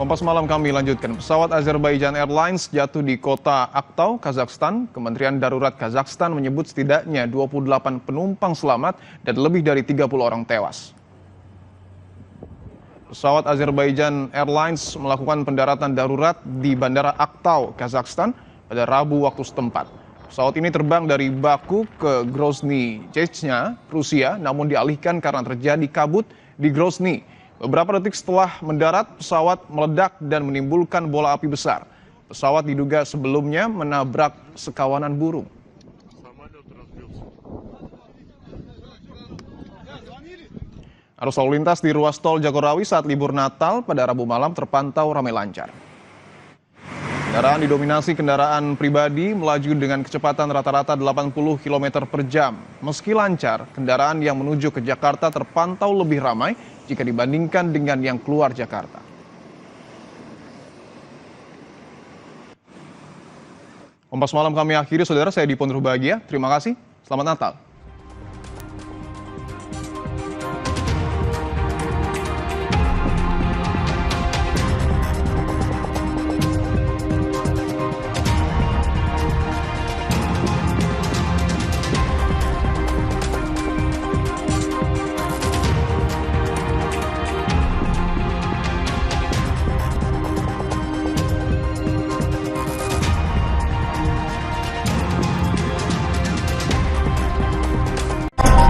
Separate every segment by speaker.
Speaker 1: Kompas Malam kami lanjutkan. Pesawat Azerbaijan Airlines jatuh di kota Aktau, Kazakhstan. Kementerian Darurat Kazakhstan menyebut setidaknya 28 penumpang selamat dan lebih dari 30 orang tewas. Pesawat Azerbaijan Airlines melakukan pendaratan darurat di Bandara Aktau, Kazakhstan pada Rabu waktu setempat. Pesawat ini terbang dari Baku ke Grozny, Chechnya, Rusia, namun dialihkan karena terjadi kabut di Grozny. Beberapa detik setelah mendarat, pesawat meledak dan menimbulkan bola api besar. Pesawat diduga sebelumnya menabrak sekawanan burung. Arus lalu lintas di ruas tol Jagorawi saat libur Natal pada Rabu malam terpantau ramai lancar. Kendaraan didominasi kendaraan pribadi melaju dengan kecepatan rata-rata 80 km per jam. Meski lancar, kendaraan yang menuju ke Jakarta terpantau lebih ramai jika dibandingkan dengan yang keluar Jakarta. Kompas Malam kami akhiri, saudara. Saya Dipon Rubagia. Terima kasih. Selamat Natal.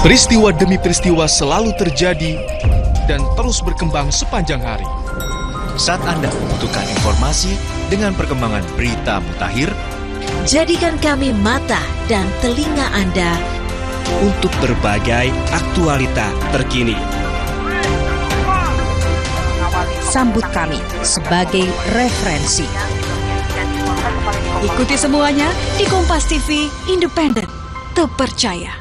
Speaker 2: Peristiwa demi peristiwa selalu terjadi dan terus berkembang sepanjang hari.
Speaker 3: Saat Anda membutuhkan informasi dengan perkembangan berita mutakhir,
Speaker 4: jadikan kami mata dan telinga Anda
Speaker 3: untuk berbagai aktualita terkini.
Speaker 4: Sambut kami sebagai referensi.
Speaker 5: Ikuti semuanya di Kompas TV, independen, terpercaya.